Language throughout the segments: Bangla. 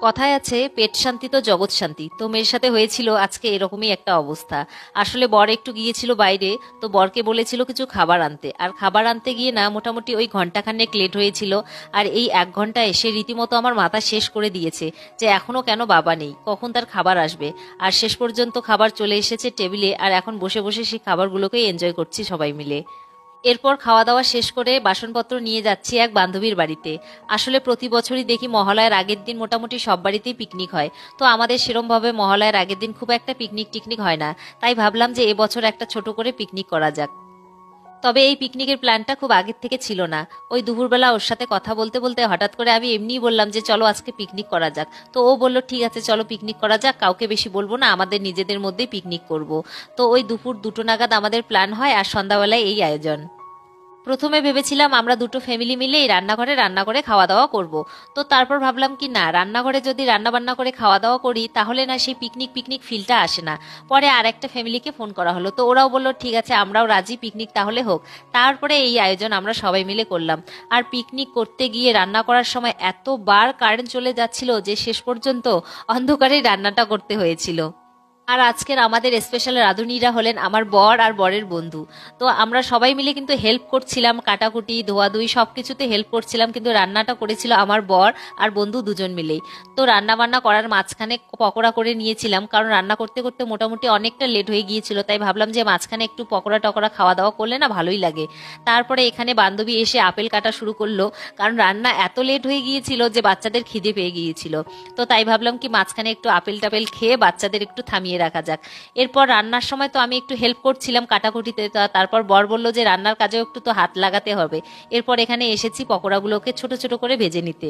কথায় আছে পেট শান্তি তো জগৎ শান্তি। তো মেয়ের সাথে হয়েছিল আজকে এরকমই একটা অবস্থা। আসলে বর একটু গিয়েছিল বাইরে, তো বরকে বলেছিল কিছু খাবার আনতে, আর খাবার আনতে গিয়ে না মোটামুটি ওই ঘন্টাখানেক লেট হয়েছিল। আর এই 1 ঘন্টা এসে রীতিমতো আমার মাথা শেষ করে দিয়েছে যে এখনো কেন বাবা নেই, কখন তার খাবার আসবে। আর শেষ পর্যন্ত খাবার চলে এসেছে টেবিলে, আর এখন বসে বসে সেই খাবারগুলোকেই এনজয় করছি সবাই মিলে। এরপর খাওয়া দাওয়া শেষ করে বাসনপত্র নিয়ে যাচ্ছি এক বান্ধবীর বাড়িতে। আসলে প্রতি বছরই দেখি মহালয়ার আগের দিন মোটামুটি সব বাড়িতেই পিকনিক হয়। তো আমাদের সেরম ভাবে মহালয়ার আগের দিন খুব একটা পিকনিক টিকনিক হয় না। তাই ভাবলাম যে এবছর একটা ছোট করে পিকনিক করা যাক। তবে এই পিকনিকের প্ল্যানটা খুব আগের থেকে ছিল না। ওই দুপুরবেলা ওর সাথে কথা বলতে বলতে হঠাৎ করে আমি এমনিই বললাম যে চলো আজকে পিকনিক করা যাক। তো ও বলল ঠিক আছে চলো পিকনিক করা যাক, কাউকে বেশি বলবো না, আমাদের নিজেদের মধ্যেই পিকনিক করব। তো ওই দুপুর 2টো নাগাদ আমাদের প্ল্যান হয়, আর সন্ধ্যাবেলায় এই আয়োজন। প্রথমে ভেবেছিলাম আমরা দুটো ফ্যামিলি মিলে এই রান্নাঘরে রান্না করে খাওয়া দাওয়া করব। তো তারপর ভাবলাম কি না, রান্নাঘরে যদি রান্না বান্না করে খাওয়া দাওয়া করি তাহলে না সেই পিকনিক পিকনিক ফিলটা আসে না। পরে আর একটা ফ্যামিলিকে ফোন করা হলো, তো ওরাও বললো ঠিক আছে আমরাও রাজি, পিকনিক তাহলে হোক। তারপরে এই আয়োজন আমরা সবাই মিলে করলাম। আর পিকনিক করতে গিয়ে রান্না করার সময় এতবার কারেন্ট চলে যাচ্ছিল যে শেষ পর্যন্ত অন্ধকারেই রান্নাটা করতে হয়েছিল। আর আজকের আমাদের স্পেশাল রাঁধুনিরা হলেন আমার বর আর বরের বন্ধু। তো আমরা সবাই মিলে কিন্তু হেল্প করছিলাম, কাটাকুটি ধোয়াধুয়ি সবকিছুতে হেল্প করছিলাম, কিন্তু রান্নাটা করেছিল আমার বর আর বন্ধু দুজন মিলেই। তো রান্না বান্না করার মাঝখানে পকোড়া করে নিয়েছিলাম, কারণ রান্না করতে করতে মোটামুটি অনেকটা লেট হয়ে গিয়েছিল, তাই ভাবলাম যে মাঝখানে একটু পকোড়া টকোড়া খাওয়া দাওয়া করলে না ভালোই লাগে। তারপরে এখানে বান্ধবী এসে আপেল কাটা শুরু করলো, কারণ রান্না এত লেট হয়ে গিয়েছিল যে বাচ্চাদের খিদে পেয়ে গিয়েছিল। তো তাই ভাবলাম কি মাঝখানে একটু আপেল টাপেল খেয়ে বাচ্চাদের একটু থামিয়ে রাখা যাক। এরপর রান্নার সময় তো আমি একটু হেল্প করছিলাম কাটাকুটিতে, তারপর বর বলল যে রান্নার কাজেও একটু তো হাত লাগাতে হবে। এরপর এখানে এসেছি পকোড়াগুলোকে ছোট ছোট করে ভেজে নিতে।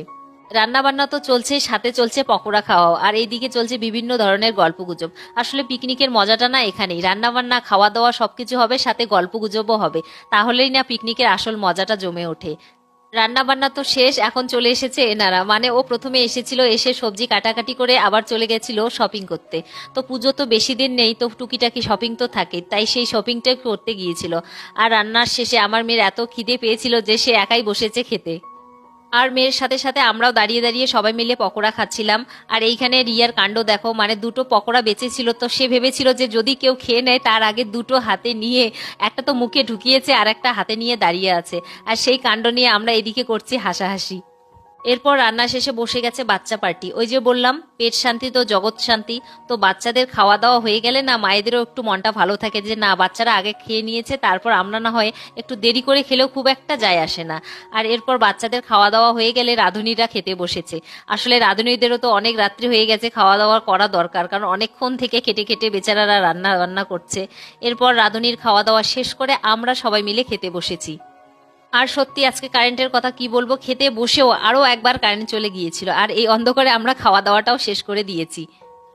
রান্না বান্না তো চলছে, সাথে চলছে পকোড়া খাওয়াও, আর এইদিকে চলছে বিভিন্ন ধরনের গল্পগুজব। আসলে পিকনিকের মজাটা না এখানেই, রান্না বান্না খাওয়া দাওয়া সবকিছু হবে, সাথে গল্পগুজবও হবে। তাহলেই না পিকনিকের আসল মজাটা জমে ওঠে। রান্না বান্না তো শেষ, এখন চলে এসেছে এনারা, মানে ও প্রথমে এসেছিল, এসে সবজি কাটাকাটি করে আবার চলে গেছিল শপিং করতে। তো পুজো তো বেশি দিন নেই, তো টুকিটাকি শপিং তো থাকে, তাই সেই শপিংটাই করতে গিয়েছিল। আর রান্নার শেষে আমার মেয়ের এত খিদে পেয়েছিল যে সে একাই বসেছে খেতে। আর মেয়ের সাথে সাথে আমরাও দাঁড়িয়ে দাঁড়িয়ে সবাই মিলে পকোড়া খাচ্ছিলাম। আর এইখানে রিয়ার কাণ্ড দেখো, মানে দুটো পকোড়া বেঁচেছিল, তো সে ভেবেছিল যে যদি কেউ খেয়ে নেয় তার আগে দুটো হাতে নিয়ে একটা তো মুখে ঢুকিয়েছে আর একটা হাতে নিয়ে দাঁড়িয়ে আছে। আর সেই কাণ্ড নিয়ে আমরা এদিকে করছি হাসাহাসি। এরপর রান্না শেষে বসে গেছে বাচ্চা পার্টি। ওই যে বললাম পেট শান্তি তো জগৎ শান্তি। তো বাচ্চাদের খাওয়া দাওয়া হয়ে গেলে না মায়েদেরও একটু মনটা ভালো থাকে যে না বাচ্চারা আগে খেয়ে নিয়েছে, তারপর আমরা না হয় একটু দেরি করে খেলেও খুব একটা যায় আসে না। আর এরপর বাচ্চাদের খাওয়া দাওয়া হয়ে গেলে রাঁধুনিরা খেতে বসেছে। আসলে রাঁধুনিদেরও তো অনেক রাত্রি হয়ে গেছে, খাওয়া দাওয়া করা দরকার, কারণ অনেকক্ষণ থেকে খেটে খেটে বেচারারা রান্না বান্না করছে। এরপর রাঁধুনির খাওয়া দাওয়া শেষ করে আমরা সবাই মিলে খেতে বসেছি। আর সত্যি আজকে কারেন্টের কথা কি বলবো, খেতে বসেও আরো একবার কারেন্ট চলে গিয়েছিল, আর এই অন্ধকারে আমরা খাওয়া দাওয়াটাও শেষ করে দিয়েছি।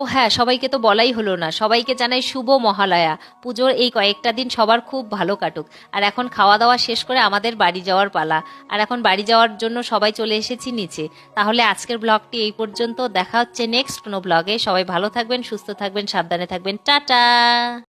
ও হ্যাঁ, সবাইকে তো বলাই হলো না, সবাইকে জানাই শুভ মহালয়া। পুজোর এই কয়েকটা দিন সবার খুব ভালো কাটুক। আর এখন খাওয়া দাওয়া শেষ করে আমাদের বাড়ি যাওয়ার পালা। আর এখন বাড়ি যাওয়ার জন্য সবাই চলে এসেছি নিচে। তাহলে আজকের ব্লগটি এই পর্যন্ত, দেখা হচ্ছে নেক্সট কোনো ব্লগে। সবাই ভালো থাকবেন, সুস্থ থাকবেন, সাবধানে থাকবেন, টাটা।